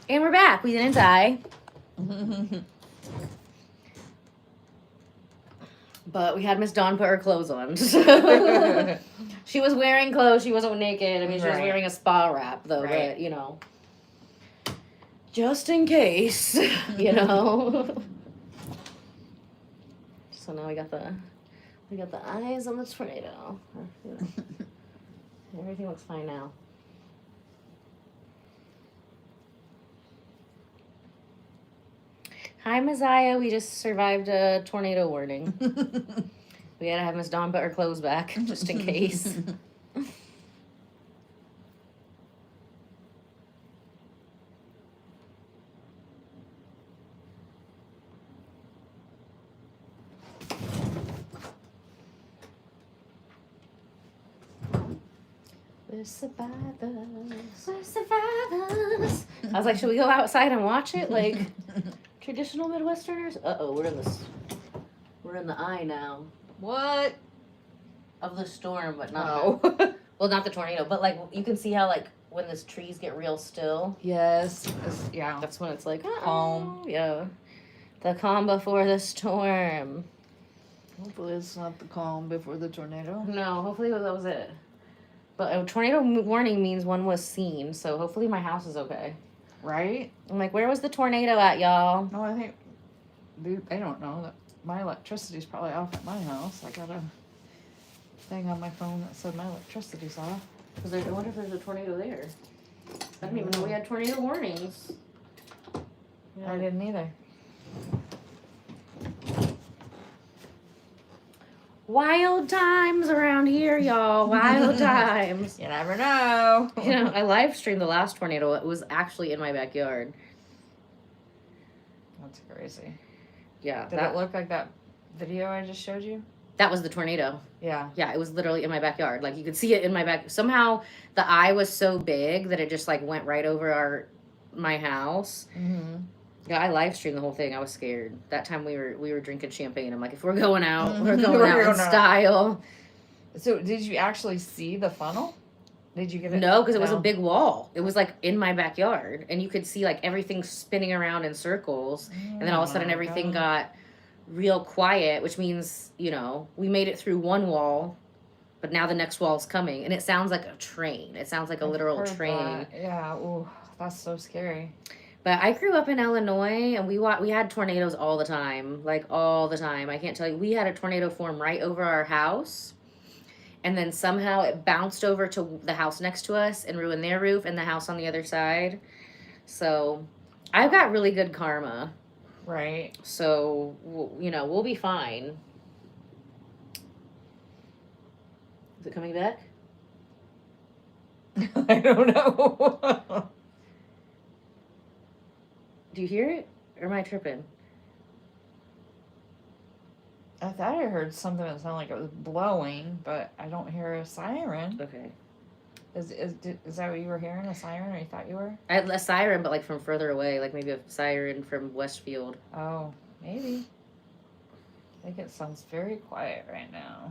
And we're back. We didn't die. But we had Miss Dawn put her clothes on. She was wearing clothes. She wasn't naked. I mean, she was wearing a spa wrap, though. Right. But, you know, just in case, you know. So now we got the eyes on the tornado. Everything looks fine now. Hi, Messiah. We just survived a tornado warning. We had to have Miss Dawn put her clothes back, just in case. We're survivors. We're survivors. I was like, should we go outside and watch it? Like, traditional Midwesterners? Uh-oh, we're in the eye now. What? Of the storm, but not well, not the tornado, but like you can see how like when the trees get real still. Yes. Yeah. That's when it's like calm. Yeah. The calm before the storm. Hopefully it's not the calm before the tornado. No, hopefully that was it. But a tornado warning means one was seen, so hopefully my house is okay. Right? I'm like, where was the tornado at, y'all? No, I think I don't know. My electricity's probably off at my house. I got a thing on my phone that said my electricity's off. I wonder if there's a tornado there. I didn't even know we had tornado warnings. Yeah. I didn't either. Wild times around here, y'all. Wild times. You never know. You know, I live streamed the last tornado. It was actually in my backyard. That's crazy. Yeah. Did it look like that video I just showed you? That was the tornado. Yeah. Yeah, it was literally in my backyard. Like, you could see it in my back. Somehow, the eye was so big that it just, like, went right over my house. Mm-hmm. Yeah, I live streamed the whole thing. I was scared. That time we were drinking champagne. I'm like, if we're going out, we're going out in style. So, did you actually see the funnel? Did you get it? No, because it was a big wall. It was, like, in my backyard. And you could see, like, everything spinning around in circles. And then all of a sudden, everything got real quiet, which means, you know, we made it through one wall, but now the next wall's coming. And it sounds like a train. It sounds like a literal train. That. Yeah, ooh, that's so scary. But I grew up in Illinois, and we had tornadoes all the time. Like, all the time. I can't tell you. We had a tornado form right over our house. And then somehow it bounced over to the house next to us and ruined their roof and the house on the other side. So I've got really good karma. Right. So, you know, we'll be fine. Is it coming back? I don't know. Do you hear it? Or am I tripping? I thought I heard something that sounded like it was blowing, but I don't hear a siren. Okay. Is that what you were hearing, a siren, or you thought you were? I had a siren, but like from further away, like maybe a siren from Westfield. Oh, maybe. I think it sounds very quiet right now.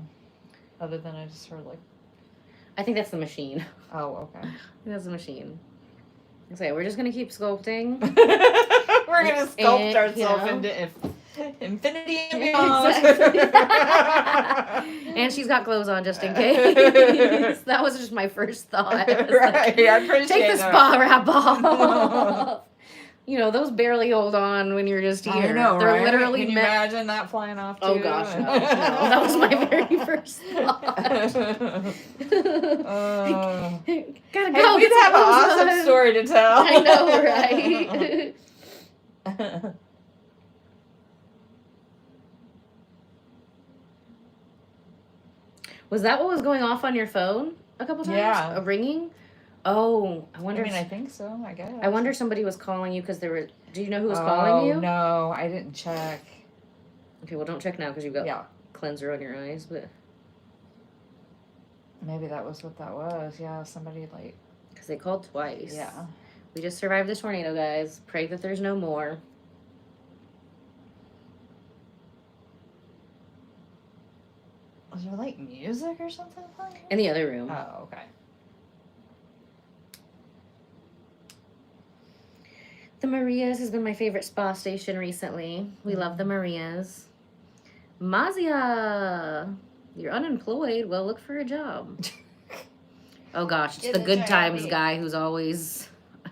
Other than I just heard like... I think that's the machine. Oh, okay. I think that's the machine. Okay, we're just going to keep sculpting. We're going to sculpt ourselves into infinity and beyond. Exactly. And she's got clothes on just in case. That was just my first thought. Right, like, I appreciate take the that. spa wrap off. You know, those barely hold on when you're just here. I know, They're right? literally Can you imagine that flying off too? Oh gosh, no. That was my very first thought. Gotta go. Hey, we'd have an awesome story to tell. I know, right? Was that what was going off on your phone a couple times? Yeah. A ringing? Oh, I wonder. I think so, I guess. I wonder if somebody was calling you because there were... Do you know who was calling you? No, I didn't check. Okay, well, don't check now because you've got cleanser on your eyes, but... Maybe that was what that was. Yeah, somebody like... Because they called twice. Yeah. We just survived the tornado, guys. Pray that there's no more. Was there like music or something playing? In the other room. Oh, okay. The Marias has been my favorite spa station recently. We love the Marias. Mazia, you're unemployed. Well, look for a job. Oh gosh, it's Get the a Good job, Times babe. guy who's always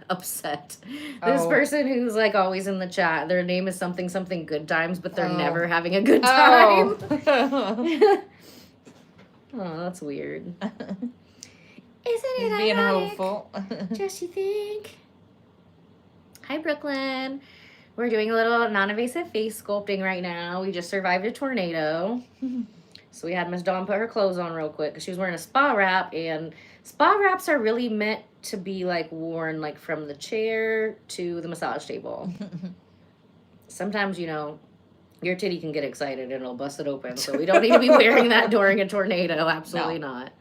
upset. This Oh. person who's like always in the chat, their name is something something Good Times, but they're Oh. never having a good time. Oh. Oh, that's weird. Isn't He's it being ironic? hopeful. Just you think? Hi, Brooklyn. We're doing a little non-invasive face sculpting right now. We just survived a tornado. So we had Miss Dawn put her clothes on real quick because she was wearing a spa wrap, and spa wraps are really meant to be like worn like from the chair to the massage table. Sometimes, you know, your titty can get excited and it'll bust it open. So we don't need to be wearing that during a tornado. Absolutely not.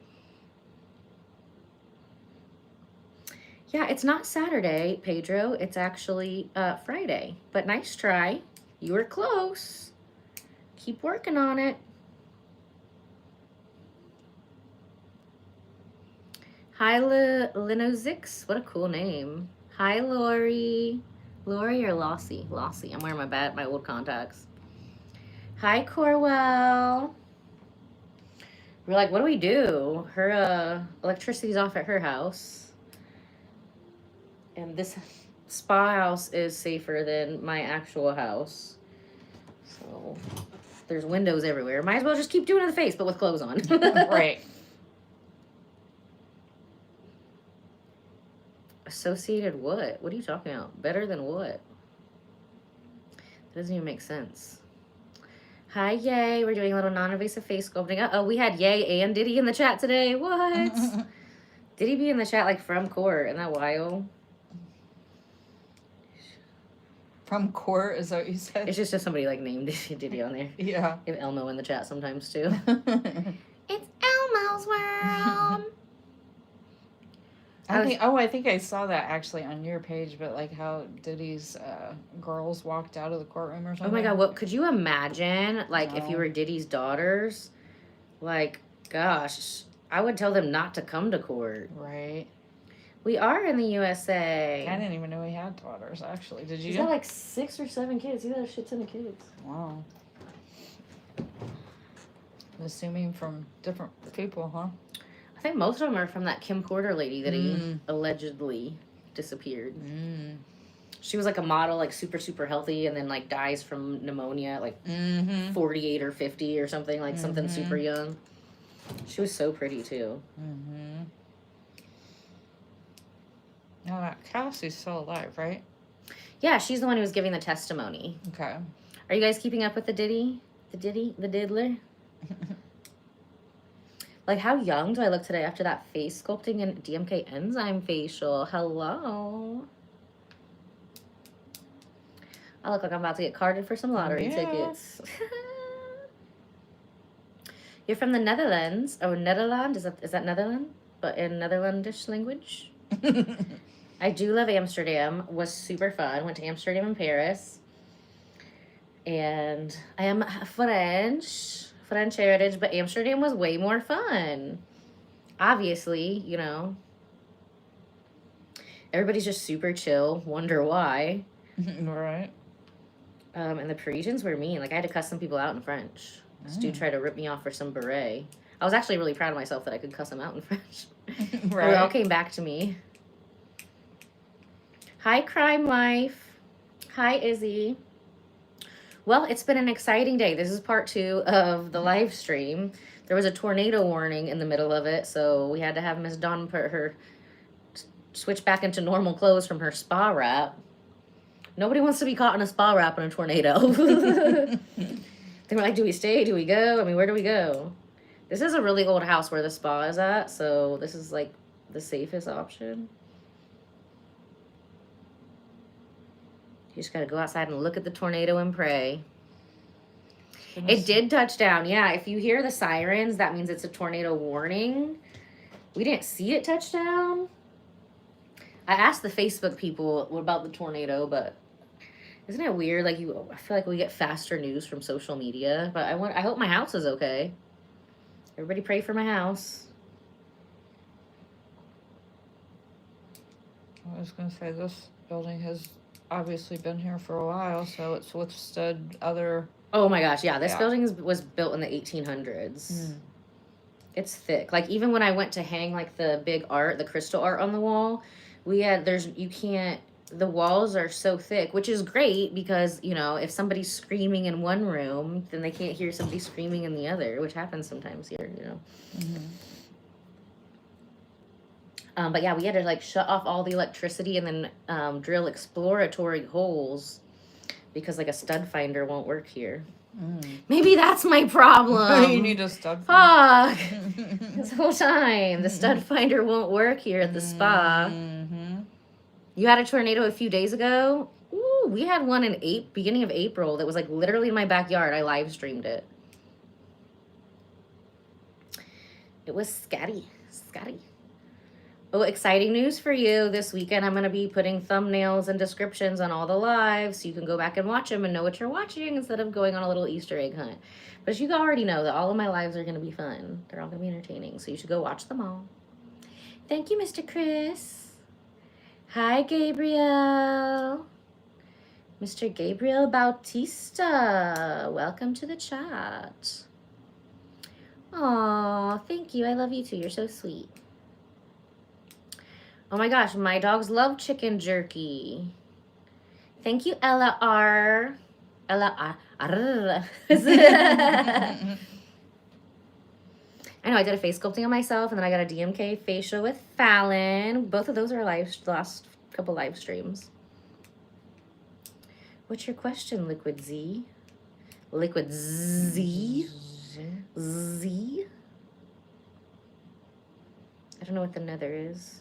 Yeah, it's not Saturday, Pedro. It's actually Friday. But nice try. You were close. Keep working on it. Hi, Linozix. What a cool name. Hi, Lori. Lori or Lossie? Lossie. I'm wearing my old contacts. Hi, Corwell. We're like, what do we do? Her electricity's off at her house. And this spa house is safer than my actual house. So there's windows everywhere. Might as well just keep doing it in the face, but with clothes on. Right. Associated what? What are you talking about? Better than what? That doesn't even make sense. Hi, Yay. We're doing a little non-invasive face sculpting. Uh-oh, we had Yay and Diddy in the chat today. What? Diddy be in the chat like from court? Isn't that wild? From court, is that what you said? It's just somebody like named Diddy on there. Yeah. We have Elmo in the chat sometimes too. It's Elmo's world. I think I saw that actually on your page, but like how Diddy's girls walked out of the courtroom or something. Oh my god, what could you imagine? Like if you No. were Diddy's daughters? Like, gosh, I would tell them not to come to court. Right. We are in the USA. I didn't even know he had daughters, actually. Did you? He's got like 6 or 7 kids. He's got a shit ton of kids. Wow. I'm assuming from different people, huh? I think most of them are from that Kim Porter lady that he allegedly disappeared. She was like a model, like super, super healthy, and then like dies from pneumonia at like 48 or 50 or something, like something super young. She was so pretty too. No, that Cassie's still alive, right? Yeah, she's the one who was giving the testimony. Okay. Are you guys keeping up with the Diddy? The Diddler? Like, how young do I look today after that face sculpting and DMK enzyme facial? Hello. I look like I'm about to get carded for some lottery tickets. You're from the Netherlands. Oh, Netherlands? Is that Netherlands? But in Netherlandish language? I do love Amsterdam. Was super fun. Went to Amsterdam and Paris. And I am French heritage, but Amsterdam was way more fun. Obviously, you know. Everybody's just super chill. Wonder why. Right. And the Parisians were mean. Like, I had to cuss some people out in French. This dude tried to rip me off for some beret. I was actually really proud of myself that I could cuss him out in French. Right. It all came back to me. Hi, Crime Life. Hi, Izzy. Well, it's been an exciting day. This is part 2 of the live stream. There was a tornado warning in the middle of it, so we had to have Miss Dawn put her switch back into normal clothes from her spa wrap. Nobody wants to be caught in a spa wrap in a tornado. They were like, do we stay? Do we go? I mean, where do we go? This is a really old house where the spa is at, so this is like the safest option. You just gotta go outside and look at the tornado and pray. It did touch down. Yeah, if you hear the sirens, that means it's a tornado warning. We didn't see it touch down. I asked the Facebook people what about the tornado, but isn't it weird? Like I feel like we get faster news from social media. But I hope my house is okay. Everybody pray for my house. I was gonna say this building has obviously been here for a while, so it's withstood other. Oh my gosh, yeah. This Yeah. building was built in the 1800s. Mm. It's thick. Like, even when I went to hang, like, the big art, the crystal art on the wall, you can't, the walls are so thick, which is great because, you know, if somebody's screaming in one room, then they can't hear somebody screaming in the other, which happens sometimes here, you know. Mm-hmm. But yeah, we had to, like, shut off all the electricity and then drill exploratory holes because, like, a stud finder won't work here. Maybe that's my problem. You need a stud finder. Fuck. This whole time, the stud finder won't work here at the spa. Mm-hmm. You had a tornado a few days ago? Ooh, we had one in beginning of April that was, like, literally in my backyard. I live streamed it. It was scatty. Oh, exciting news for you. This weekend I'm going to be putting thumbnails and descriptions on all the lives so you can go back and watch them and know what you're watching instead of going on a little Easter egg hunt. But you already know that all of my lives are going to be fun. They're all going to be entertaining, so you should go watch them all. Thank you, Mr. Chris. Hi, Gabriel. Mr. Gabriel Bautista. Welcome to the chat. Aw, thank you. I love you too. You're so sweet. Oh my gosh, my dogs love chicken jerky. Thank you, Ella R. Ella R. I know, I did a face sculpting on myself, and then I got a DMK facial with Fallon. Both of those are last couple live streams. What's your question, Liquid Z? Liquid Z? Z? I don't know what the nether is.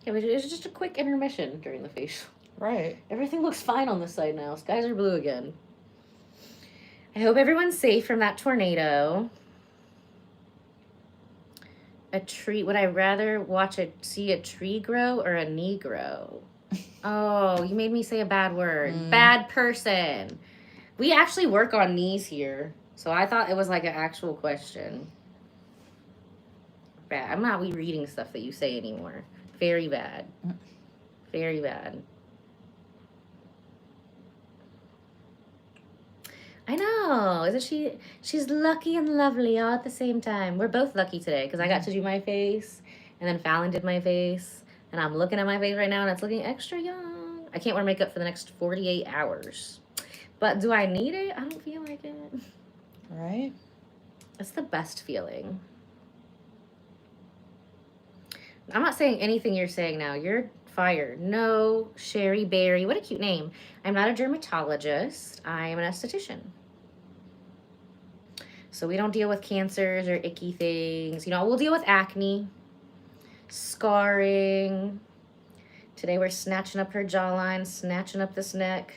Yeah, but it's just a quick intermission during the facial. Right. Everything looks fine on this side now. Skies are blue again. I hope everyone's safe from that tornado. A tree. Would I rather see a tree grow or a knee grow? Oh, you made me say a bad word. Bad person. We actually work on knees here, so I thought it was like an actual question. Bad. I'm not reading stuff that you say anymore. Very bad. Very bad. I know. Isn't she? She's lucky and lovely all at the same time. We're both lucky today because I got to do my face, and then Fallon did my face, and I'm looking at my face right now, and it's looking extra young. I can't wear makeup for the next 48 hours. But do I need it? I don't feel like it. Right? It's the best feeling. I'm not saying anything you're saying now. You're fired. No, Sherry Berry. What a cute name. I'm not a dermatologist. I am an esthetician. So we don't deal with cancers or icky things. You know, we'll deal with acne, scarring. Today we're snatching up her jawline, snatching up this neck.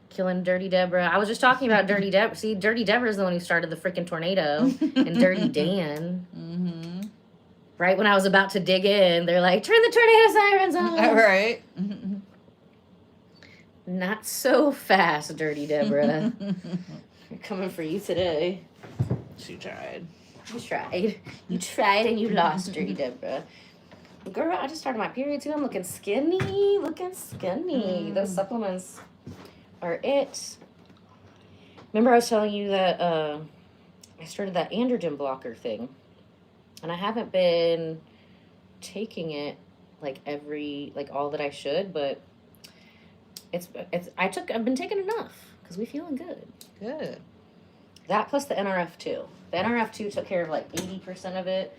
Killing Dirty Deborah. I was just talking about Dirty Deborah. See, Dirty Deborah is the one who started the freaking tornado. And Dirty Dan. Mm-hmm. Right when I was about to dig in, they're like, turn the tornado sirens on. Right. Not so fast, Dirty Deborah. We're coming for you today. She tried. You tried. You tried and you lost, Dirty Deborah. Girl, I just started my period too. I'm looking skinny. Those supplements are it. Remember I was telling you that I started that androgen blocker thing. And I haven't been taking it all that I should, but I've been taking enough because we feeling good. Good. That plus the NRF2. The NRF2 took care of like 80% of it.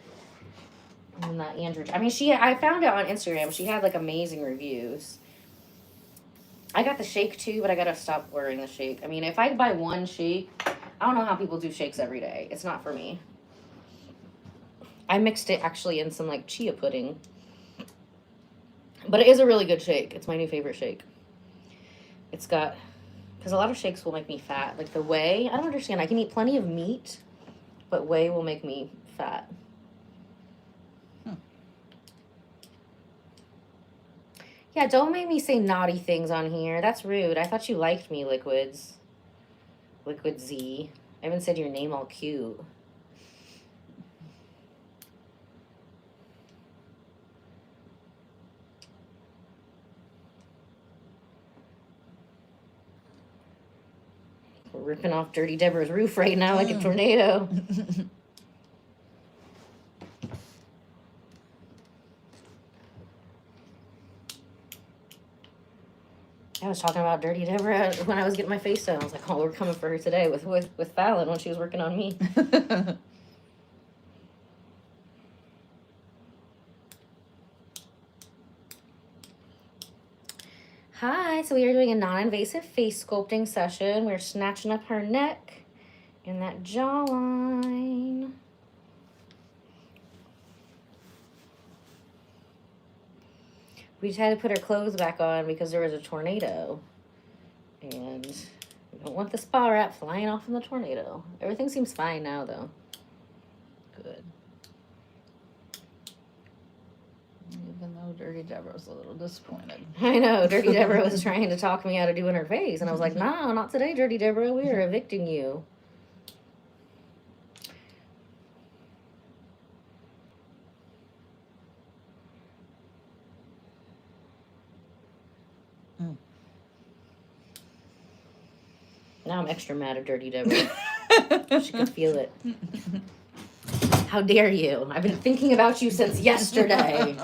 And that androgen. I mean, I found it on Instagram. She had like amazing reviews. I got the shake too, but I gotta stop wearing the shake. I mean, if I buy one shake, I don't know how people do shakes every day. It's not for me. I mixed it actually in some like chia pudding. But it is a really good shake. It's my new favorite shake. It's got, because a lot of shakes will make me fat. Like the whey, I don't understand. I can eat plenty of meat, but whey will make me fat. Yeah, don't make me say naughty things on here. That's rude. I thought you liked me, Liquids. Liquid Z. I haven't said your name all cute. ripping off Dirty Deborah's roof right now like a tornado. I was talking about Dirty Deborah when I was getting my face done. I was like, oh, we're coming for her today with Fallon when she was working on me. Hi, so we are doing a non-invasive face sculpting session. We're snatching up her neck and that jawline. We just had to put her clothes back on because there was a tornado. And we don't want the spa wrap flying off in the tornado. Everything seems fine now, though. Good. Even though Dirty Deborah was a little disappointed. I know. Dirty Deborah was trying to talk me out of doing her face. And I was like, no, not today, Dirty Deborah. We are evicting you. Now I'm extra mad at Dirty Deborah. She can feel it. How dare you? I've been thinking about you since yesterday.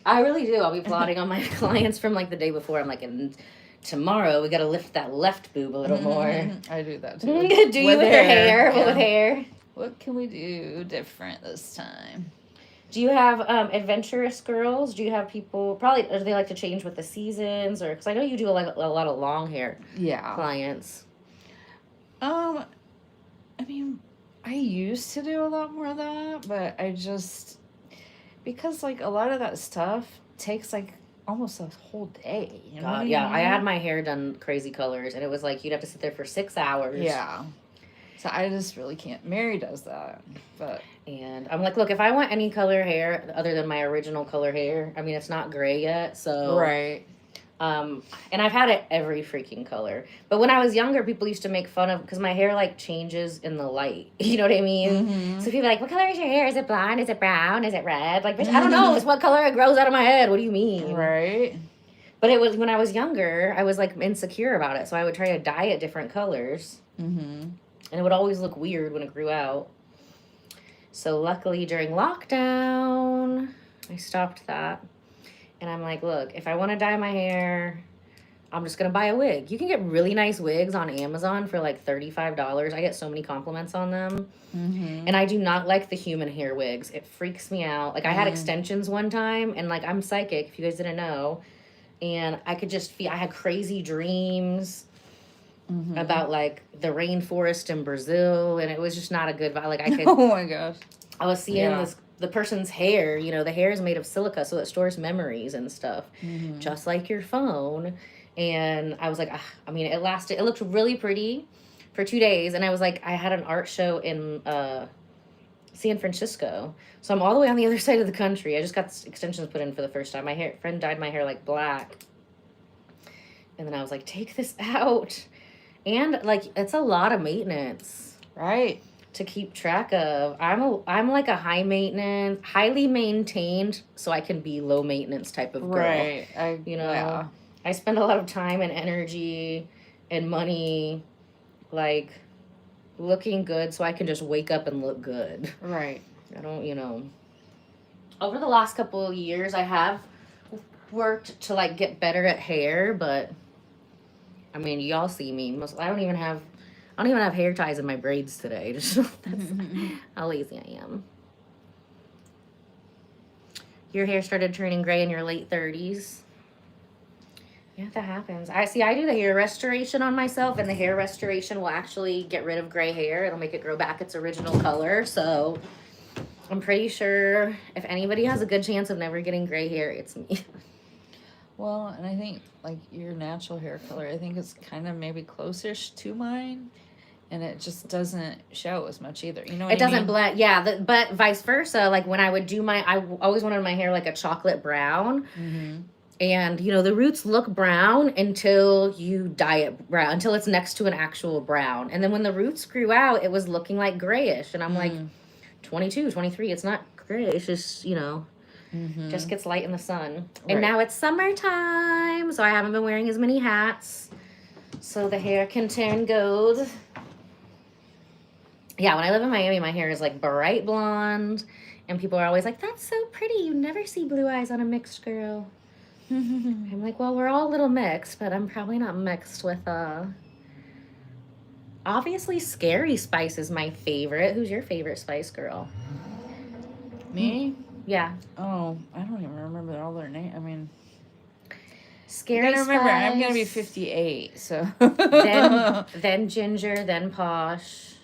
I really do. I'll be plotting on my clients from like the day before. I'm like, and tomorrow we got to lift that left boob a little more. I do that too. Do you with their hair? Yeah. With hair? What can we do different this time? Do you have adventurous girls? Do you have people, probably, do they like to change with the seasons? Or, because I know you do a lot of long hair clients. I mean, I used to do a lot more of that, but I just, because like a lot of that stuff takes like almost a whole day. You know God, yeah. I had my hair done crazy colors, and it was like you'd have to sit there for 6 hours. Yeah. So I just really can't. Mary does that, but. And I'm like, look, if I want any color hair other than my original color hair, I mean, it's not gray yet, so. Right. And I've had it every freaking color. But when I was younger, people used to make fun of, because my hair, like, changes in the light. You know what I mean? Mm-hmm. So people are like, what color is your hair? Is it blonde? Is it brown? Is it red? Like, bitch, I don't know. It's what color it grows out of my head. What do you mean? Right. But it was, when I was younger, I was, like, insecure about it. So I would try to dye it different colors. Mm-hmm. And it would always look weird when it grew out. So luckily, during lockdown, I stopped that. And I'm like, look, if I want to dye my hair, I'm just going to buy a wig. You can get really nice wigs on Amazon for like $35. I get so many compliments on them. Mm-hmm. And I do not like the human hair wigs. It freaks me out. Like, I had extensions one time, and like, I'm psychic, if you guys didn't know. And I could just feel, I had crazy dreams about like the rainforest in Brazil. And it was just not a good vibe. Like, I could. Oh my gosh. I was seeing the person's hair, you know, the hair is made of silica, so it stores memories and stuff, just like your phone. And I was like, I mean, it looked really pretty for 2 days. And I was like, I had an art show in San Francisco. So I'm all the way on the other side of the country. I just got extensions put in for the first time. My friend dyed my hair like black. And then I was like, take this out. And like, it's a lot of maintenance. Right. To keep track of. I'm like a high maintenance, highly maintained, so I can be low maintenance type of girl. Right. I spend a lot of time and energy and money like looking good so I can just wake up and look good. Right. I don't, over the last couple of years I have worked to like get better at hair, but I mean, y'all see me. I don't even have hair ties in my braids today. Just that's how lazy I am. Your hair started turning gray in your late 30s. Yeah, that happens. I do the hair restoration on myself, and the hair restoration will actually get rid of gray hair. It'll make it grow back its original color. So I'm pretty sure if anybody has a good chance of never getting gray hair, it's me. Well, and I think like your natural hair color, I think it's kind of maybe close-ish to mine. And it just doesn't show as much either. You know what I mean? It doesn't blend. Yeah, but vice versa. Like when I would do I always wanted my hair like a chocolate brown. Mm-hmm. And, the roots look brown until you dye it brown, until it's next to an actual brown. And then when the roots grew out, it was looking like grayish. And I'm like, 22, 23, it's not gray. It's just, just gets light in the sun. Right. And now it's summertime, so I haven't been wearing as many hats. so the hair can turn gold. Yeah, when I live in Miami, my hair is like bright blonde, and people are always like, "That's so pretty. You never see blue eyes on a mixed girl." I'm like, well, we're all a little mixed, but I'm probably not mixed with obviously Scary Spice is my favorite. Who's your favorite Spice Girl? Me? Yeah. Oh, I don't even remember all their names. I mean, Scary Spice. Remember, I'm gonna be 58, so then Ginger, then Posh,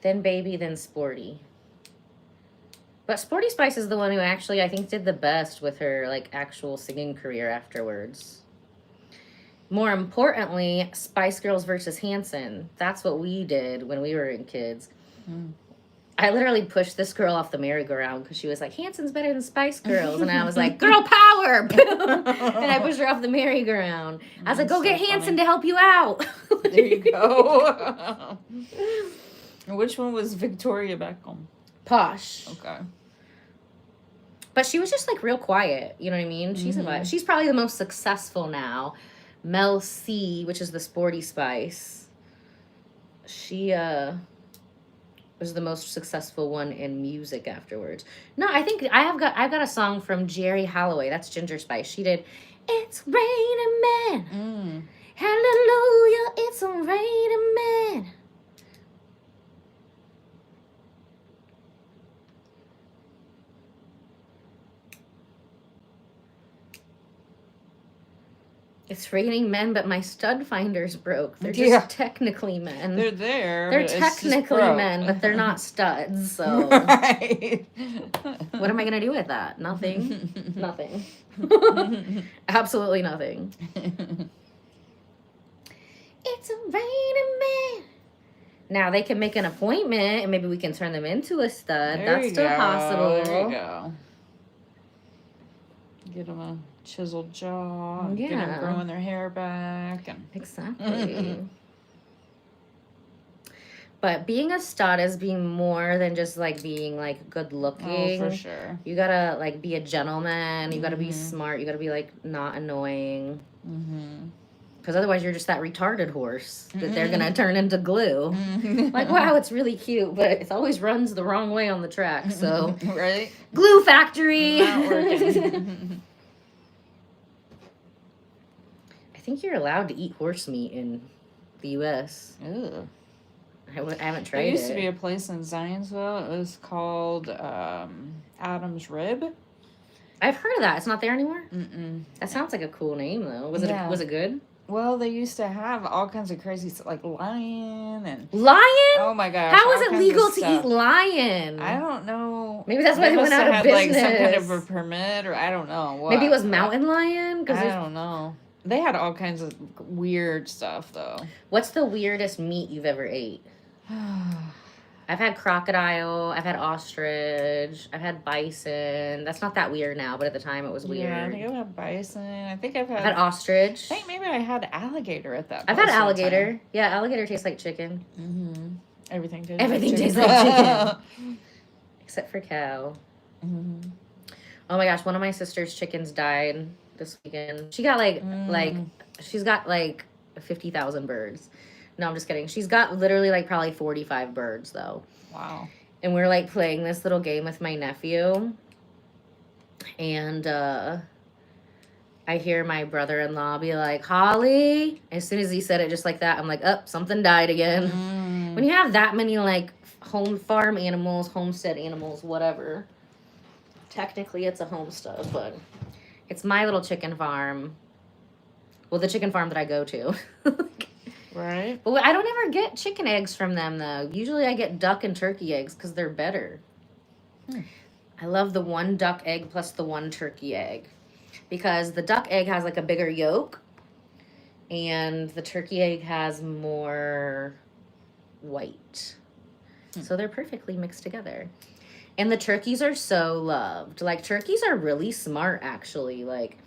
then Baby, then Sporty. But Sporty Spice is the one who actually, I think, did the best with her, like, actual singing career afterwards. More importantly, Spice Girls versus Hanson. That's what we did when we were in kids. I literally pushed this girl off the merry-go-round because she was like, Hanson's better than Spice Girls. And I was like, girl power! And I pushed her off the merry-go-round. I was like, go get Hanson to help you out. There you go. Which one was Victoria Beckham? Posh. Okay. But she was just like real quiet. You know what I mean? She's probably the most successful now. Mel C, which is the Sporty Spice. She was the most successful one in music afterwards. No, I think I've got a song from Jerry Holloway. That's Ginger Spice. She did It's Raining Men. Hallelujah, it's a raining man. It's raining men, but my stud finders broke. They're just technically men. They're there. They're technically men, but they're not studs. So, right. What am I gonna do with that? Nothing. Nothing. Absolutely nothing. It's a raining man. Now they can make an appointment, and maybe we can turn them into a stud. That's still possible. There you go. Get them a chiseled jaw. Yeah. Get them growing their hair back. And... Exactly. But being a stud is being more than just like being like good looking. Oh, for sure. You gotta like be a gentleman. You gotta be smart. You gotta be like not annoying. Because otherwise you're just that retarded horse that they're gonna turn into glue. Like, wow, it's really cute, but it always runs the wrong way on the track. So, right? Glue factory. Not working. I think you're allowed to eat horse meat in the U.S. Ew. I haven't tried it. There used to be a place in Zionzville. It was called Adam's Rib. I've heard of that. It's not there anymore? Mm-mm. That sounds like a cool name, though. Was it good? Well, they used to have all kinds of crazy stuff, like lion and... Lion? Oh, my gosh. How is it legal to eat lion? I don't know. Maybe that's why they went out of business. Like, some kind of a permit, or I don't know what. Maybe it was mountain lion? I don't know. They had all kinds of weird stuff, though. What's the weirdest meat you've ever ate? I've had crocodile. I've had ostrich. I've had bison. That's not that weird now, but at the time it was weird. Yeah, I think I've had bison. I think I've had ostrich. I think maybe I had alligator at that. I've had alligator. Yeah, alligator tastes like chicken. Everything tastes like chicken. Except for cow. Oh my gosh, one of my sister's chickens died this weekend. She got she's got like 50,000 birds. No, I'm just kidding. She's got literally like probably 45 birds though. Wow. And we're like playing this little game with my nephew. And I hear my brother-in-law be like, Holly. As soon as he said it just like that, I'm like, oh, something died again. When you have that many like farm animals, homestead animals, whatever. Technically it's a homestead, but it's my little chicken farm. Well, the chicken farm that I go to. Right. But I don't ever get chicken eggs from them, though. Usually I get duck and turkey eggs because they're better. I love the one duck egg plus the one turkey egg. Because the duck egg has like a bigger yolk. And the turkey egg has more white. So they're perfectly mixed together. And the turkeys are so loved. Like, turkeys are really smart, actually. Like,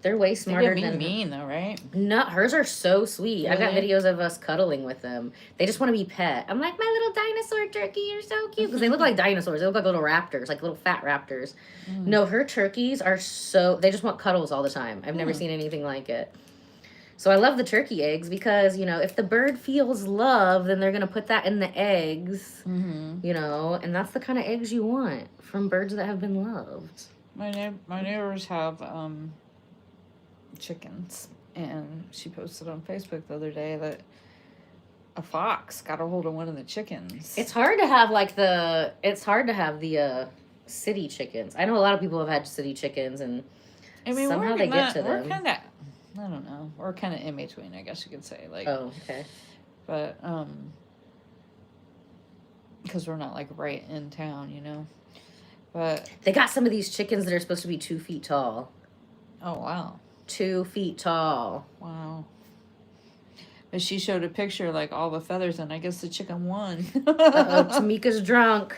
They're way They smarter get than mean though, right? No, hers are so sweet. I've got Really? videos of us cuddling with them. They just want to be pet. I'm like, my little dinosaur turkey, you're so cute. Because they look like dinosaurs. They look like little raptors, like little fat raptors. No, her turkeys are they just want cuddles all the time. I've never seen anything like it. So I love the turkey eggs because, you know, if the bird feels love, then they're going to put that in the eggs, you know, and that's the kind of eggs you want from birds that have been loved. My neighbors have chickens, and she posted on Facebook the other day that a fox got a hold of one of the chickens. It's hard to have the city chickens. I know a lot of people have had city chickens, and somehow they get to them. We're kind of, I don't know, we're kind of in between, I guess you could say. Like, oh, okay. But because we're not like right in town, you know. But they got some of these chickens that are supposed to be 2 feet tall. Oh wow. 2 feet tall. Wow. But she showed a picture, like, all the feathers, and I guess the chicken won. Uh-oh, Tamika's drunk.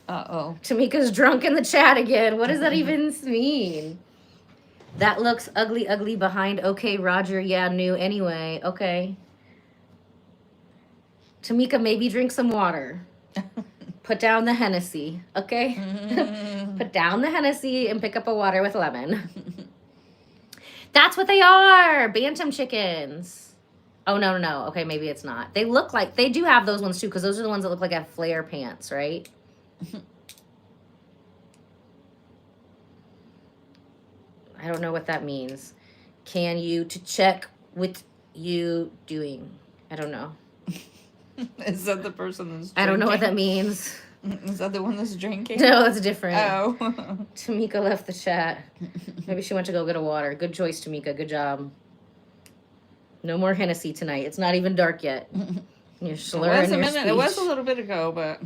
Uh-oh. Tamika's drunk in the chat again. What does that even mean? That looks ugly, ugly behind. Okay, Roger. Yeah, new anyway. Okay. Tamika, maybe drink some water. Put down the Hennessy, okay? Put down the Hennessy and pick up a water with lemon. That's what they are! Bantam chickens. Oh, no. Okay, maybe it's not. They look like... They do have those ones, too, because those are the ones that look like have flare pants, right? I don't know what that means. Can you to check what you doing? I don't know. Is that the person that's drinking? I don't know what that means. Is that the one that's drinking? No, that's different. Oh. Tamika left the chat. Maybe she went to go get a water. Good choice, Tamika. Good job. No more Hennessy tonight. It's not even dark yet. You're slurring your speech. It was a little bit ago, but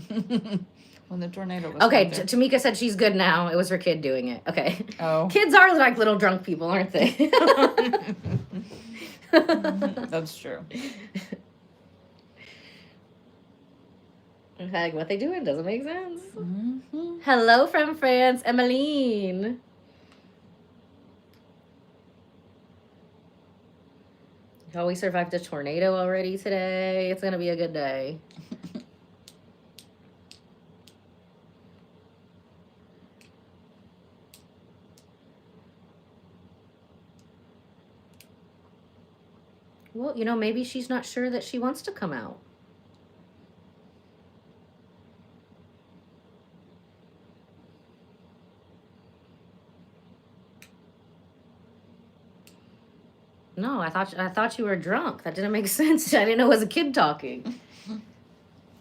when the tornado was okay, Tamika said she's good now. It was her kid doing it. Okay. Oh. Kids are like little drunk people, aren't they? That's true. Like, what they doing doesn't make sense. Hello from France, Emmeline. Oh, we survived a tornado already today. It's going to be a good day. Well, you know, maybe she's not sure that she wants to come out. No, I thought you were drunk. That didn't make sense. I didn't know it was a kid talking.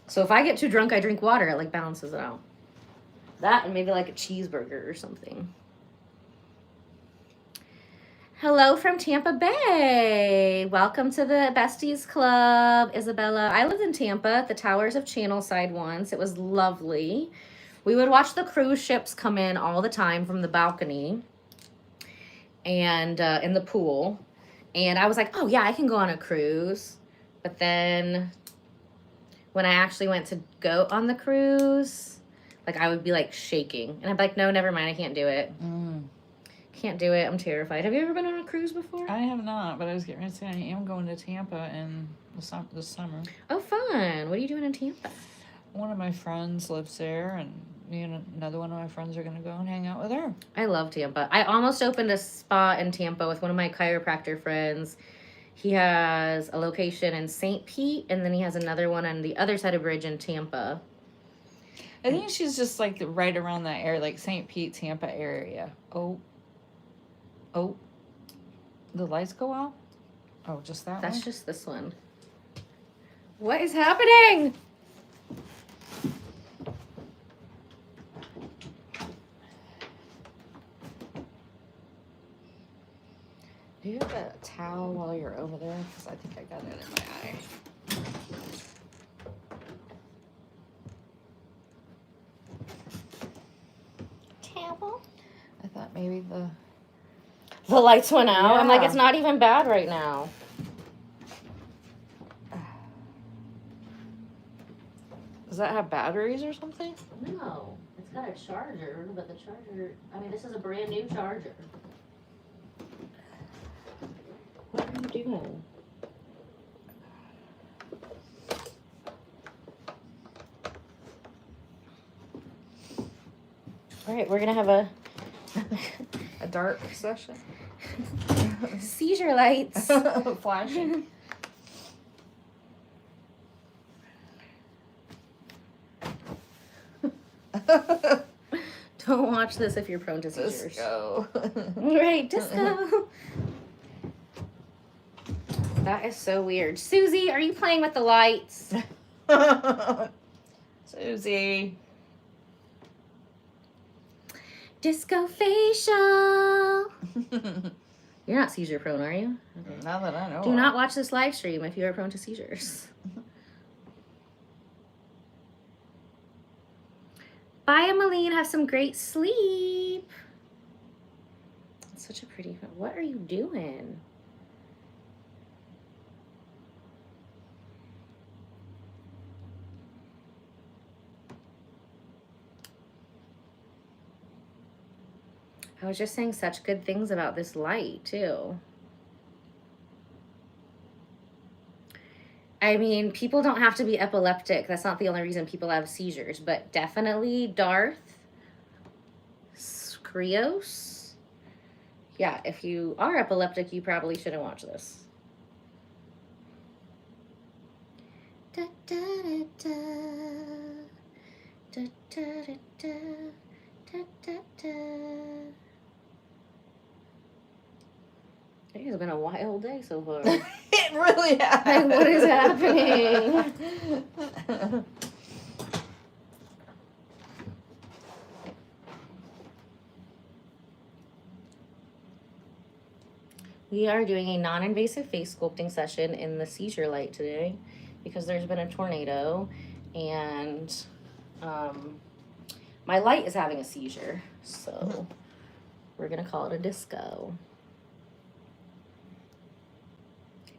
So if I get too drunk, I drink water. It like balances it out. That and maybe like a cheeseburger or something. Hello from Tampa Bay. Welcome to the Besties Club, Isabella. I lived in Tampa at the Towers of Channelside once. It was lovely. We would watch the cruise ships come in all the time from the balcony and in the pool. And I was like, oh, yeah, I can go on a cruise. But then when I actually went to go on the cruise, like I would be like shaking. And I'd be like, no, never mind. I can't do it. Can't do it. I'm terrified. Have you ever been on a cruise before? I have not, but I was getting ready to say I am going to Tampa in this summer. Oh, fun. What are you doing in Tampa? One of my friends lives there, and me and another one of my friends are going to go and hang out with her. I love Tampa. I almost opened a spa in Tampa with one of my chiropractor friends. He has a location in St. Pete, and then he has another one on the other side of the bridge in Tampa. I think she's just like right around that area, like St. Pete, Tampa area. Oh, the lights go out? Oh, just that one? That's just this one. What is happening? Do you have a towel while you're over there? Because I think I got it in my eye. Towel? I thought maybe The lights went out. Yeah. I'm like, it's not even bad right now. Does that have batteries or something? No, it's got a charger, but the charger, I mean, this is a brand new charger. doing? All right, we're gonna have a dark session. seizure lights Flashing. Don't watch this if you're prone to seizures. Disco. Right, disco. That is so weird. Susie, are you playing with the lights? Susie. Disco facial. You're not seizure prone, are you? Okay. Now that I know. Do not watch this live stream if you are prone to seizures. Bye, Emmeline. Have some great sleep. It's such a pretty. What are you doing? I was just saying such good things about this light, too. I mean, people don't have to be epileptic. That's not the only reason people have seizures. But definitely Darth, Skrios. Yeah, if you are epileptic, you probably shouldn't watch this. Da, da, da, da. Da, da, da, da. Da, da, da. It has been a wild day so far. It really has. Like, what is happening? We are doing a non-invasive face sculpting session in the seizure light today because there's been a tornado and my light is having a seizure. So we're going to call it a disco.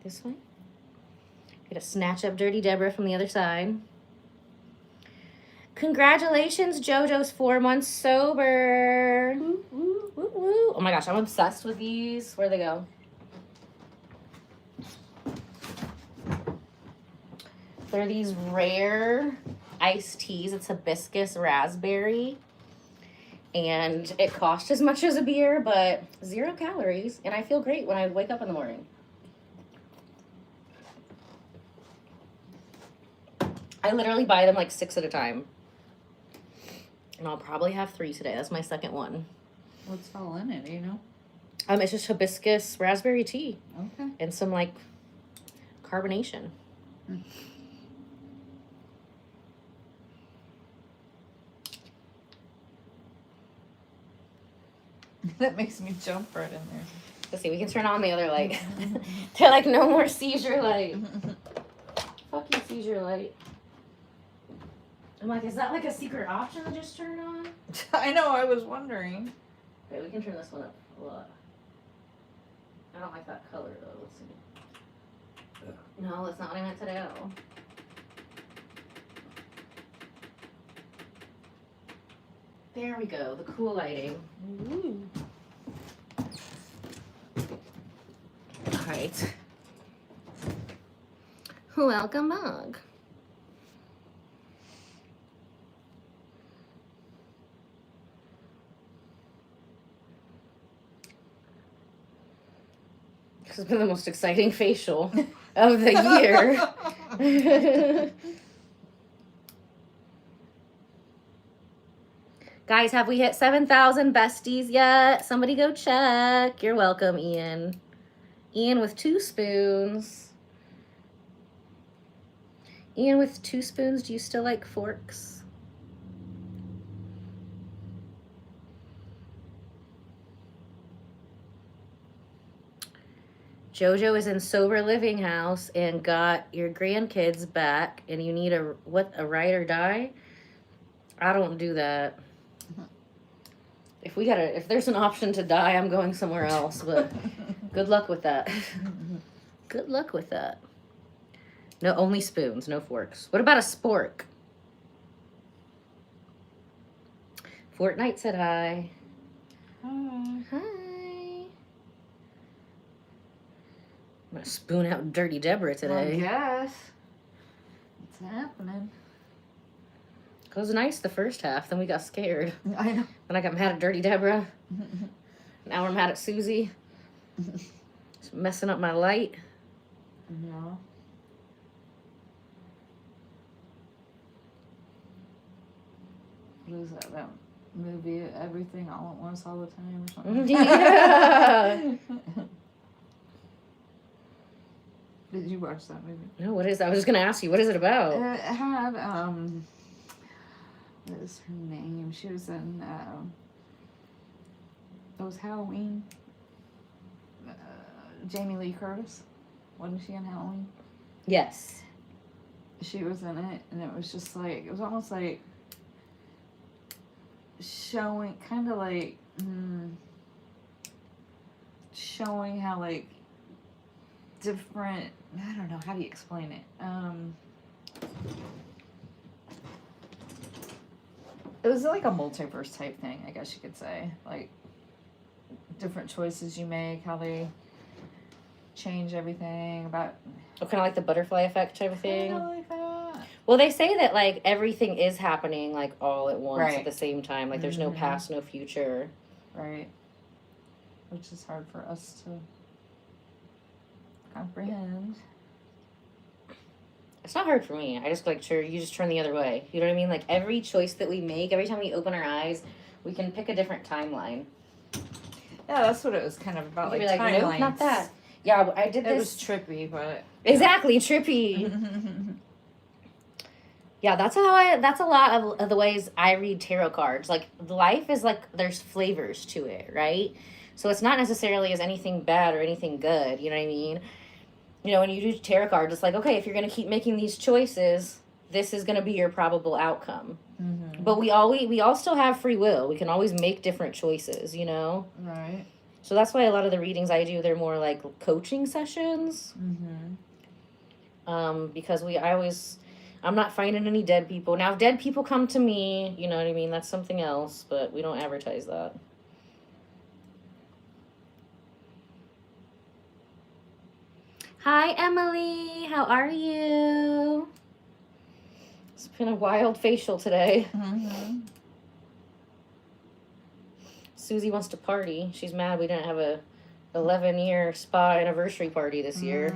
This way. Get a snatch up Dirty Deborah from the other side. Congratulations, JoJo's 4 months sober. Woo, woo, woo, woo. Oh my gosh, I'm obsessed with these. Where'd they go? They're these rare iced teas. It's hibiscus raspberry. And it costs as much as a beer, but 0 calories. And I feel great when I wake up in the morning. I literally buy them like 6 at a time. And I'll probably have 3 today. That's my second one. What's all in it, do you know? It's just hibiscus raspberry tea. Okay. And some like carbonation. That makes me jump right in there. Let's see, we can turn on the other light. They're like, no more seizure light. Fuck you, seizure light. I'm like, is that like a secret option to just turn on? I know, I was wondering. Okay, we can turn this one up a lot. I don't like that color though. Let's see. No, that's not what I meant to do. There we go, the cool lighting. Ooh. All right. Welcome back. This has been the most exciting facial of the year. Guys, have we hit 7,000 besties yet? Somebody go check. You're welcome, Ian. Ian with 2 spoons. Ian with 2 spoons, do you still like forks? JoJo is in sober living house and got your grandkids back and you need a ride or die? I don't do that. If there's an option to die, I'm going somewhere else, but good luck with that. Good luck with that. No, only spoons, no forks. What about a spork? Fortnite said hi. Hi. Hi. I'm gonna spoon out Dirty Deborah I today. guess. It's happening. It was nice the first half, then we got scared. I know. Then I got mad at Dirty Deborah. Now we're mad at Susie. It's messing up my light. No. What is that movie, Everything All at Once All the Time or something? Yeah. Did you watch that movie? No, what is that? I was just gonna ask you, what is it about? It had, what is her name? She was in, it was Halloween. Jamie Lee Curtis. Wasn't she in Halloween? Yes. She was in it, and it was just like, it was almost like showing, kind of like, showing how, like, different, I don't know, how do you explain it? It was like a multiverse type thing, I guess you could say. Like, different choices you make, how they change everything about... Oh, kind of like the butterfly effect type of thing? Kind of like that. Well, they say that, like, everything is happening, like, all at once Right. at the same time. Like, there's no past, no future. Right. Which is hard for us to comprehend. It's not hard for me. I just, like, sure, you just turn the other way. You know what I mean? Like, every choice that we make, every time we open our eyes, we can pick a different timeline. Yeah, that's what it was kind of about. You'd Like, be like, nope, not that. Yeah, I did this. It was trippy, but... Exactly, trippy. Yeah, that's a lot of the ways I read tarot cards. Like, life is like, there's flavors to it, right? So it's not necessarily as anything bad or anything good, you know what I mean? You know, when you do tarot cards, it's like, okay, if you're going to keep making these choices, this is going to be your probable outcome. Mm-hmm. But we all still have free will. We can always make different choices, you know? Right. So that's why a lot of the readings I do, they're more like coaching sessions. Mm-hmm. Because I'm not finding any dead people. Now, if dead people come to me, you know what I mean? That's something else, but we don't advertise that. Hi, Emily. How are you? It's been a wild facial today. Mm-hmm. Susie wants to party. She's mad we didn't have a 11-year spa anniversary party this year.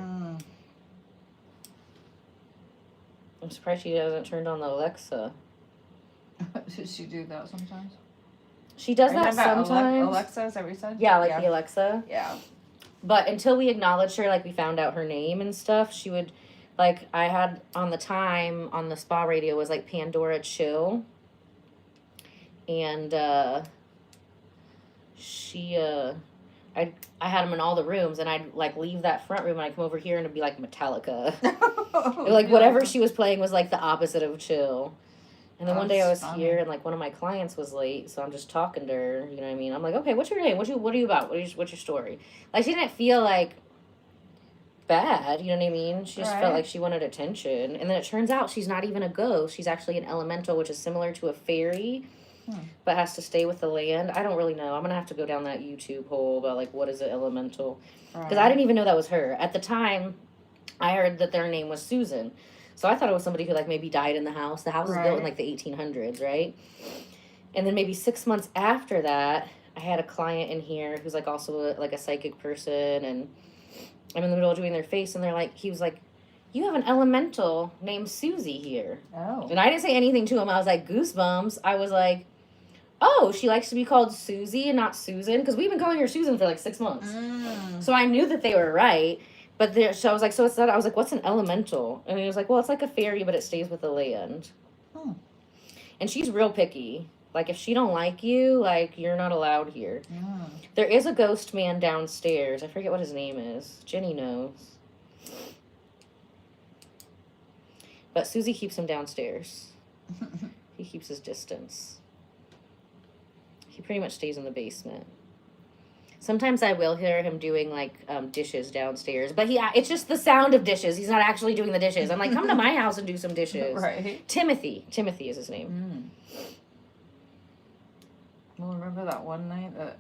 I'm surprised she hasn't turned on the Alexa. Does she do that sometimes? She does that sometimes. Alexa, is that what you said? Yeah, like the Alexa. Yeah. But until we acknowledged her, like we found out her name and stuff, she would, like, I had on the spa radio was like Pandora Chill. And I had them in all the rooms, and I'd like leave that front room and I'd come over here and it'd be like Metallica. Like whatever she was playing was like the opposite of chill. And then one day I was here and like one of my clients was late, so I'm just talking to her, you know what I mean? I'm like, okay, what's your name? What are you about? What's your story? Like, she didn't feel like bad, you know what I mean? She just felt like she wanted attention. And then it turns out she's not even a ghost. She's actually an elemental, which is similar to a fairy, but has to stay with the land. I don't really know. I'm going to have to go down that YouTube hole about, like, what is an elemental? Because I didn't even know that was her. At the time, I heard that their name was Susan. So I thought it was somebody who, like, maybe died in the house. The house was built in, like, the 1800s, right? And then maybe 6 months after that, I had a client in here who's, like, also, a psychic person. And I'm in the middle of doing their face, and he was like, you have an elemental named Susie here. Oh. And I didn't say anything to him. I was like, goosebumps. I was like, oh, she likes to be called Susie and not Susan? Because we've been calling her Susan for, like, 6 months. So I knew that they were right. But so I was like, so it's that. I was like, what's an elemental? And he was like, well, it's like a fairy, but it stays with the land. Oh. And she's real picky. Like, if she don't like you, like, you're not allowed here. Oh. There is a ghost man downstairs. I forget what his name is. Jenny knows. But Susie keeps him downstairs. He keeps his distance. He pretty much stays in the basement. Sometimes I will hear him doing, like, dishes downstairs. But it's just the sound of dishes. He's not actually doing the dishes. I'm like, come to my house and do some dishes. Right. Timothy. Timothy is his name. Well, remember that one night that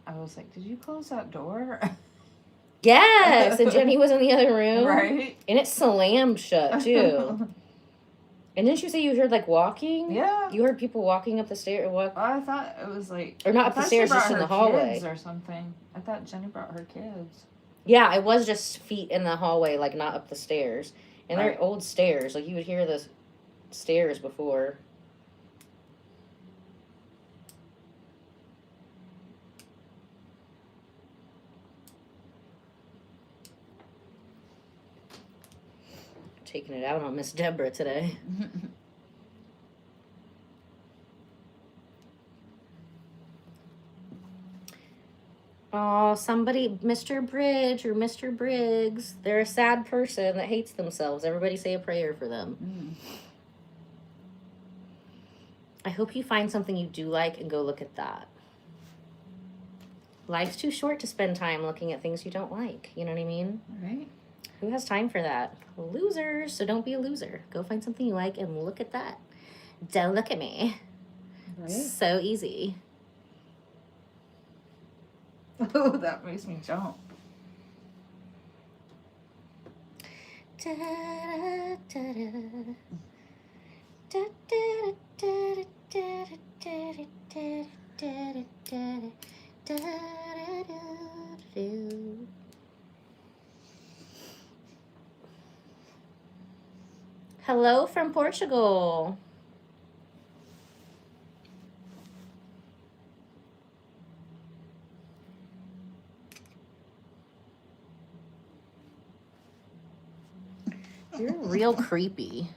I was like, did you close that door? Yes, and Jenny was in the other room. Right. And it slammed shut, too. And didn't you say you heard, like, walking? Yeah. You heard people walking up the stairs? I thought it was like... Or not up the stairs, just in the hallway. Kids or something. I thought Jenny brought her kids. Yeah, it was just feet in the hallway, like, not up the stairs. And they're old stairs. Like, you would hear the stairs before. Taking it out on Miss Deborah today. Oh, somebody, Mr. Bridge or Mr. Briggs, they're a sad person that hates themselves. Everybody say a prayer for them. I hope you find something you do like and go look at that. Life's too short to spend time looking at things you don't like. You know what I mean? Right. Who has time for that? Losers. So don't be a loser. Go find something you like and look at that. Don't look at me. Right. So easy. Oh, that makes me jump. Da, da, da, da. Da, da, da, da, da, da, da, da, da, da, da. Hello from Portugal. You're real creepy.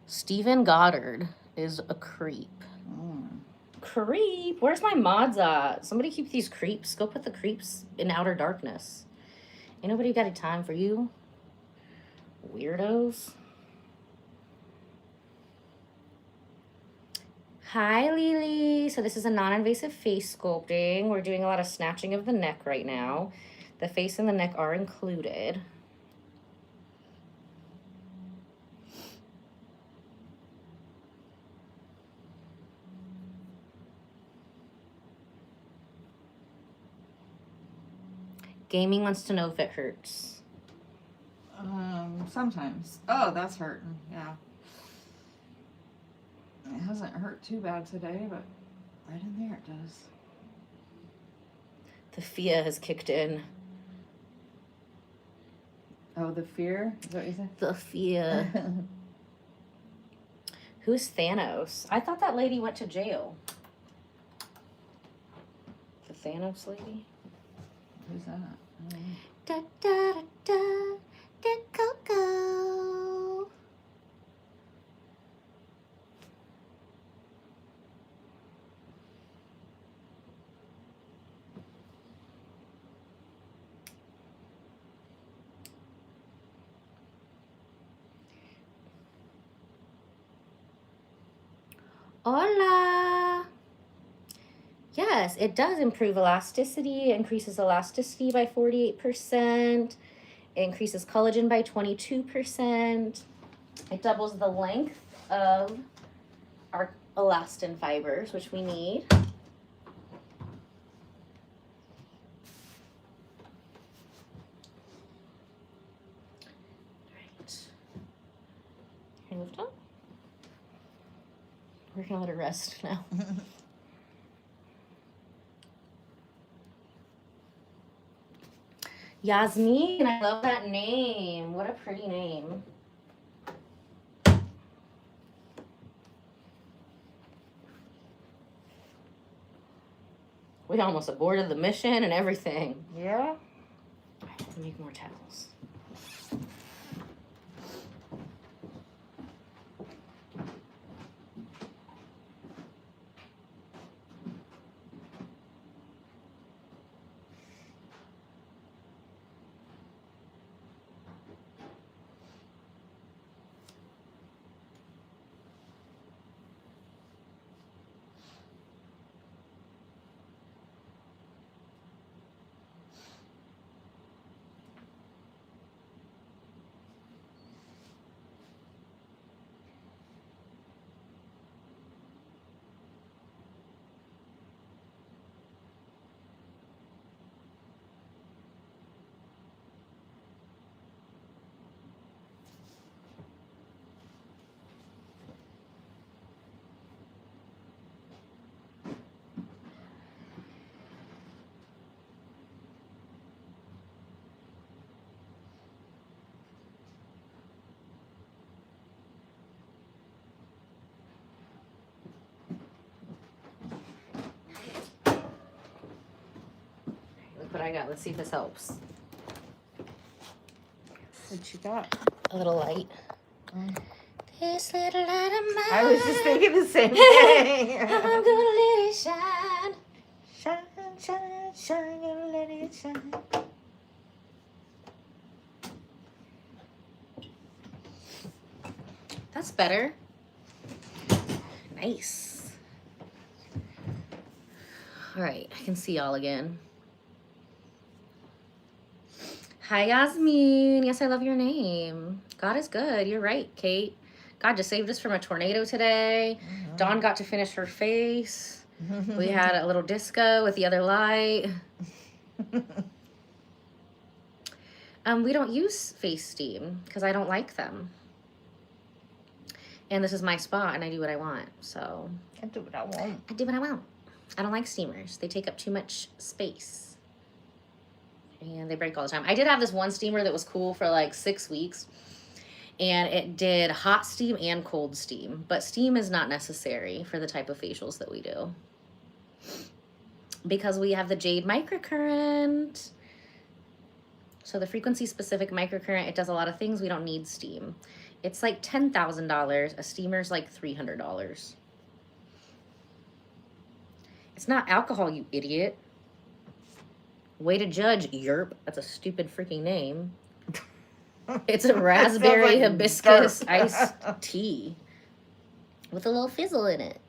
Stephen Goddard is a creep. Creep? Where's my mods at? Somebody keep these creeps. Go put the creeps in outer darkness. Ain't nobody got a time for you. Weirdos. Hi, Lily. So this is a non-invasive face sculpting. We're doing a lot of snatching of the neck right now. The face and the neck are included. Gaming wants to know if it hurts. Sometimes. Oh, that's hurting. Yeah. It hasn't hurt too bad today, but right in there it does. The fear has kicked in. Oh, the fear? Is that what you said? The fear. Who's Thanos? I thought that lady went to jail. The Thanos lady? Who's that? Da da da da da Coco. Hola. Yes, it does improve elasticity, increases elasticity by 48%, it increases collagen by 22%. It doubles the length of our elastin fibers, which we need. Right. Here, lift up. We're gonna let her rest now. Yasmin, I love that name. What a pretty name. We almost aborted the mission and everything. Yeah? I have to make more towels. what I got. Let's see if this helps. What you got? A little light. This little light of mine. I was just thinking the same thing. I'm gonna let it shine. Shine, shine, shine, gonna let it shine. That's better. Nice. All right, I can see y'all again. Hi, Yasmin. Yes, I love your name. God is good. You're right, Kate. God just saved us from a tornado today. Dawn got to finish her face. We had a little disco with the other light. We don't use face steam because I don't like them. And this is my spot and I do what I want. So I do what I want. I do what I want. I don't like steamers. They take up too much space. And they break all the time. I did have this one steamer that was cool for like 6 weeks. And it did hot steam and cold steam. But steam is not necessary for the type of facials that we do. Because we have the Jade microcurrent. So the frequency-specific microcurrent, it does a lot of things. We don't need steam. It's like $10,000. A steamer's like $300. It's not alcohol, you idiot. Way to judge, yerp. That's a stupid freaking name. It's a raspberry like hibiscus iced tea with a little fizzle in it.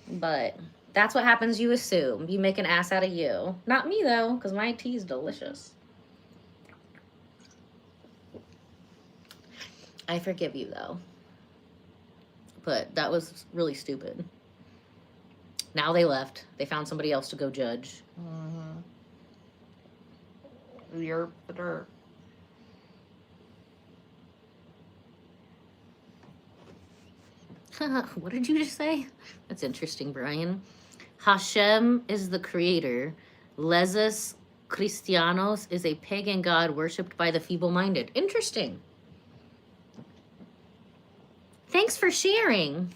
But that's what happens, you assume. You make an ass out of you. Not me, though, because my tea is delicious. I forgive you, though. But that was really stupid. Now they left. They found somebody else to go judge. You're better. What did you just say? That's interesting, Brian. Hashem is the creator. Lezus Christianos is a pagan god worshipped by the feeble-minded. Interesting. Thanks for sharing.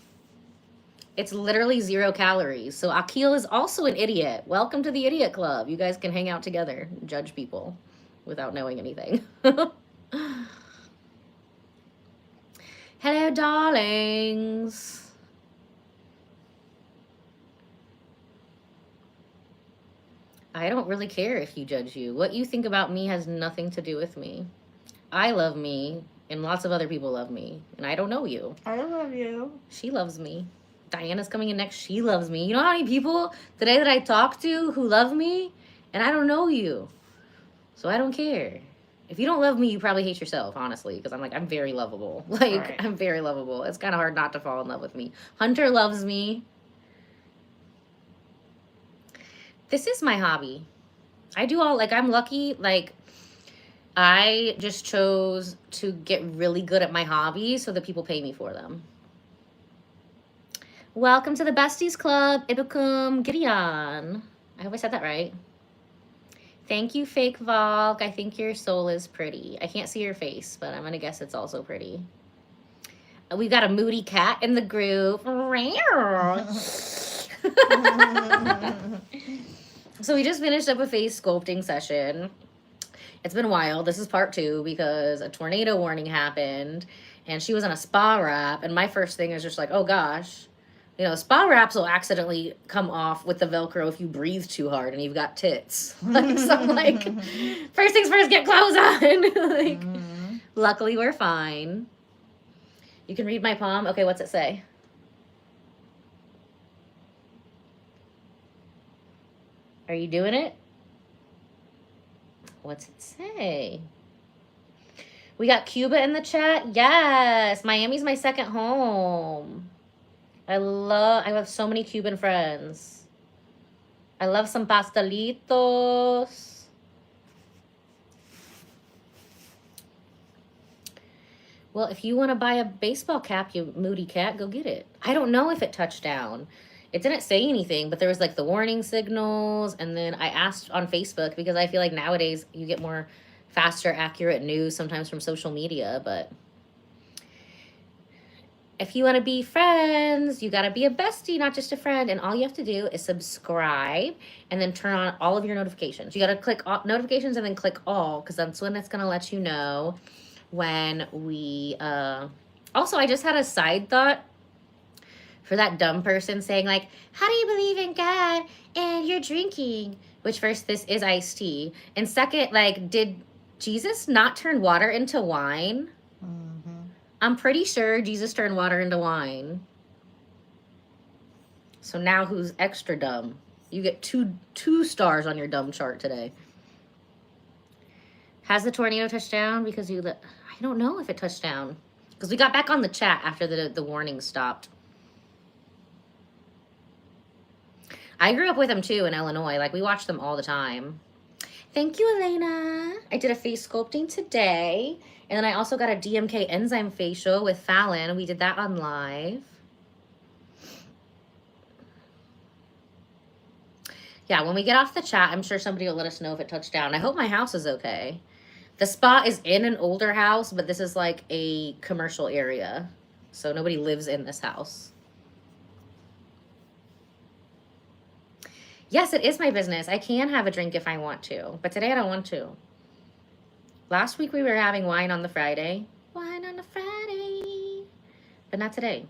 It's literally 0 calories. So Akil is also an idiot. Welcome to the idiot club. You guys can hang out together and judge people without knowing anything. Hello, darlings. I don't really care if you judge you. What you think about me has nothing to do with me. I love me, and lots of other people love me, and I don't know you. I love you. She loves me. Diana's coming in next. She loves me. You know how many people today that I talked to who love me, and I don't know you. So I don't care. If you don't love me, you probably hate yourself, honestly, because I'm very lovable. Right. I'm very lovable. It's kind of hard not to fall in love with me. Hunter loves me. This is my hobby. I do all, I'm lucky, I just chose to get really good at my hobby so that people pay me for them. Welcome to the Besties Club, Ibikum Gideon. I hope I said that right. Thank you, Fake Valk. I think your soul is pretty. I can't see your face, but I'm going to guess it's also pretty. We've got a moody cat in the group. So we just finished up a face sculpting session. It's been wild. This is part 2 because a tornado warning happened and she was on a spa wrap. And my first thing is just like, oh gosh. You know, spa wraps will accidentally come off with the Velcro if you breathe too hard and you've got tits. So I'm like, first things first, get clothes on. Luckily, we're fine. You can read my palm. Okay, what's it say? Are you doing it? What's it say? We got Cuba in the chat. Yes, Miami's my second home. I have so many Cuban friends. I love some pastelitos. Well, if you want to buy a baseball cap, you moody cat, go get it. I don't know if it touched down. It didn't say anything, but there was the warning signals. And then I asked on Facebook because I feel like nowadays you get more faster, accurate news sometimes from social media, but If you want to be friends, you got to be a bestie, not just a friend. And all you have to do is subscribe and then turn on all of your notifications. You got to click all notifications and then click all, because that's when it's going to let you know when we... Also, I just had a side thought for that dumb person saying, like, how do you believe in God and you're drinking? Which, first, this is iced tea. And second, like, did Jesus not turn water into wine? I'm pretty sure Jesus turned water into wine. So now who's extra dumb? You get two stars on your dumb chart today. Has the tornado touched down? Because I don't know if it touched down. Because we got back on the chat after the warning stopped. I grew up with them too in Illinois. Like, we watched them all the time. Thank you, Elena. I did a face sculpting today. And then I also got a DMK enzyme facial with Fallon. We did that on live. Yeah, when we get off the chat, I'm sure somebody will let us know if it touched down. I hope my house is okay. The spa is in an older house, but this is like a commercial area. So nobody lives in this house. Yes, it is my business. I can have a drink if I want to, but today I don't want to. Last week we were having wine on the Friday. Wine on the Friday. But not today.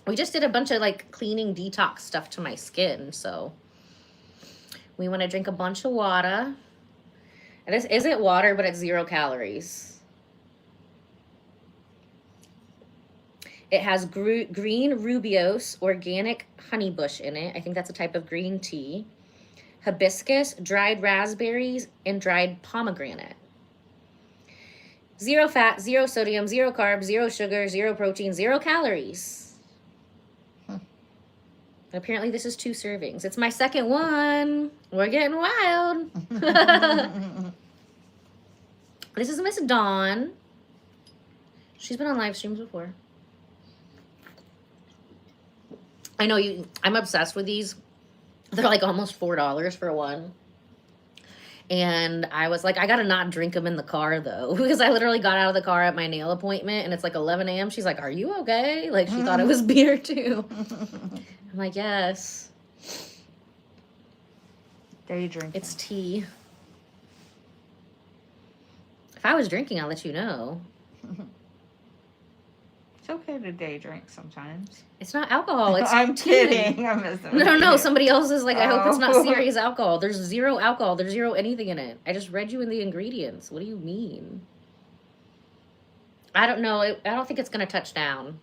We just did a bunch of like cleaning detox stuff to my skin, so we want to drink a bunch of water. And this isn't water, but it's 0 calories. It has green rubiose organic honeybush in it. I think that's a type of green tea. Hibiscus, dried raspberries, and dried pomegranate. 0 fat, 0 sodium, 0 carbs, 0 sugar, 0 protein, 0 calories. Apparently this is 2 servings. It's my second one. We're getting wild. This is Miss Dawn. She's been on live streams before. I know I'm obsessed with these. They're like almost $4 for one. And I was like, I gotta not drink them in the car though, because I literally got out of the car at my nail appointment and it's like 11 a.m. She's like, are you okay? Like, she thought it was beer too. I'm like, yes. Day drinking. It's tea. If I was drinking, I'll let you know. It's okay to day drink sometimes. It's not alcohol. It's I'm tea. kidding. I'm No. Somebody else is like, I hope it's not Oh. serious alcohol. There's 0 alcohol. There's 0 anything in it. I just read you in the ingredients. What do you mean? I don't know. I don't think it's going to touch down.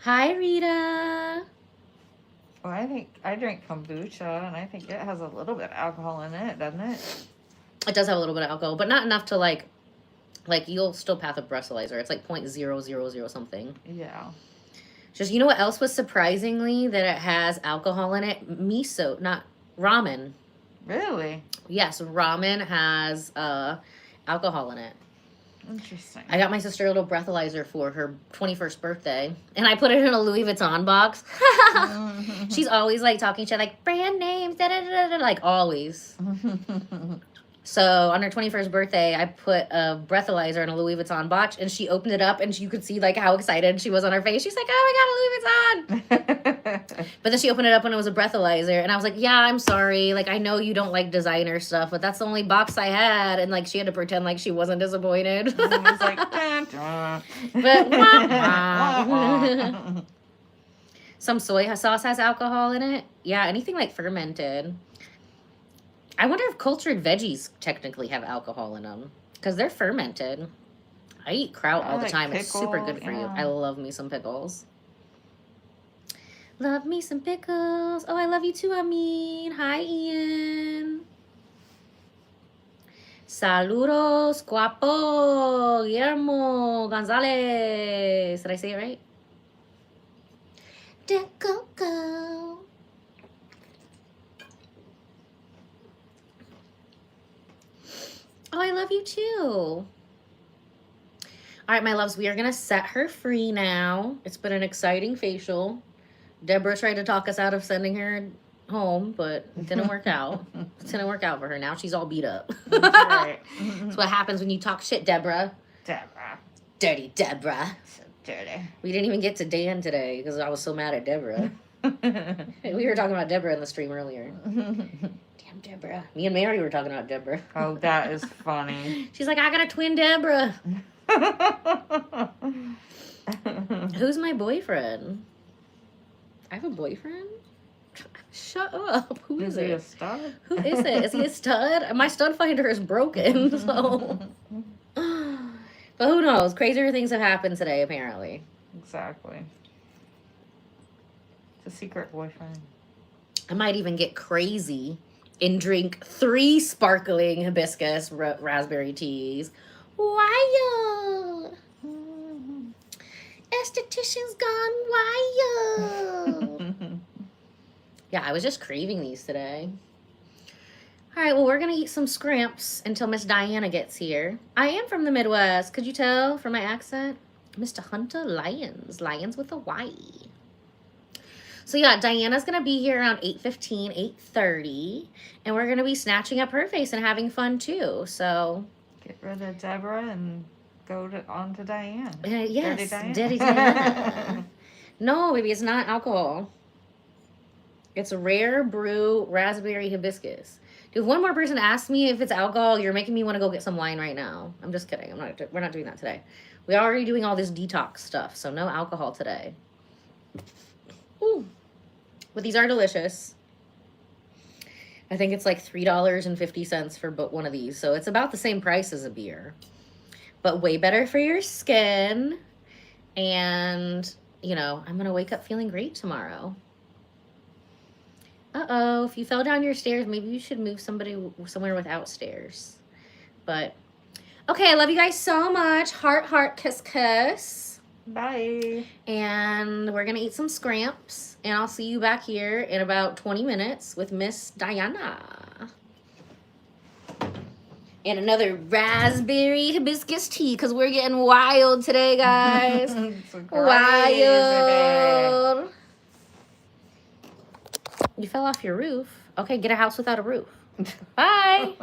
Hi, Rita. Well, I think I drink kombucha, and I think it has a little bit of alcohol in it, doesn't it? It does have a little bit of alcohol, but not enough to like you'll still path a breathalyzer. It's like 0.000 something. Yeah. Just, you know what else was surprisingly that it has alcohol in it? Miso, not ramen. Really? Yes, ramen has alcohol in it. Interesting. I got my sister a little breathalyzer for her 21st birthday, and I put it in a Louis Vuitton box. She's always like talking shit, like brand names, da da da da, like always. So on her 21st birthday, I put a breathalyzer in a Louis Vuitton box, and she opened it up, and you could see like how excited she was on her face. She's like, "Oh my God, a Louis Vuitton!" But then she opened it up when it was a breathalyzer, and I was like, "Yeah, I'm sorry. Like, I know you don't like designer stuff, but that's the only box I had." And like, she had to pretend like she wasn't disappointed. It's like, But wah, wah. Some soy sauce has alcohol in it. Yeah, anything like fermented. I wonder if cultured veggies technically have alcohol in them, because they're fermented. I eat kraut all the time. It's super good for you. I love me some pickles. Love me some pickles. Oh, I love you too, Amin. Hi, Ian. Saludos, guapo, Guillermo Gonzalez. Did I say it right? De coco. Oh, I love you too. All right, my loves, we are going to set her free now. It's been an exciting facial. Deborah tried to talk us out of sending her home, but it didn't work out. It didn't work out for her. Now she's all beat up. That's right. That's what happens when you talk shit, Deborah. Deborah. Dirty Deborah. So dirty. We didn't even get to Dan today because I was so mad at Deborah. We were talking about Deborah in the stream earlier. Damn Deborah. Me and Mary were talking about Deborah. Oh, that is funny. She's like, I got a twin Deborah. Who's my boyfriend? I have a boyfriend? Shut up. Who is he it? a stud? Who is it? Is he a stud? My stud finder is broken, so. But who knows? Crazier things have happened today, apparently. Exactly. It's a secret boyfriend. I might even get crazy and drink 3 sparkling hibiscus raspberry teas. Wild. Esthetician's gone wild. Yeah, I was just craving these today. All right, well, we're going to eat some scrimps until Miss Diana gets here. I am from the Midwest. Could you tell from my accent? Mr. Hunter Lyons. Lyons with a Y. So, yeah, Diana's going to be here around 8:15, 8:30. And we're going to be snatching up her face and having fun, too. So... Get rid of Deborah and go on to Diane. Yes, Dirty Diana. Dirty Diana. No, baby, it's not alcohol. It's a rare brew raspberry hibiscus. Dude, if one more person asks me if it's alcohol, you're making me want to go get some wine right now. I'm just kidding. We're not doing that today. We're already doing all this detox stuff, so no alcohol today. Ooh. But these are delicious. I think it's like $3.50 for one of these. So it's about the same price as a beer. But way better for your skin. And, you know, I'm going to wake up feeling great tomorrow. Uh-oh, if you fell down your stairs, maybe you should move somewhere without stairs. But, okay, I love you guys so much. Heart, heart, kiss, kiss. Bye. And we're going to eat some scramps. And I'll see you back here in about 20 minutes with Miss Diana. And another raspberry hibiscus tea because we're getting wild today, guys. Wild. You fell off your roof. Okay, get a house without a roof. Bye.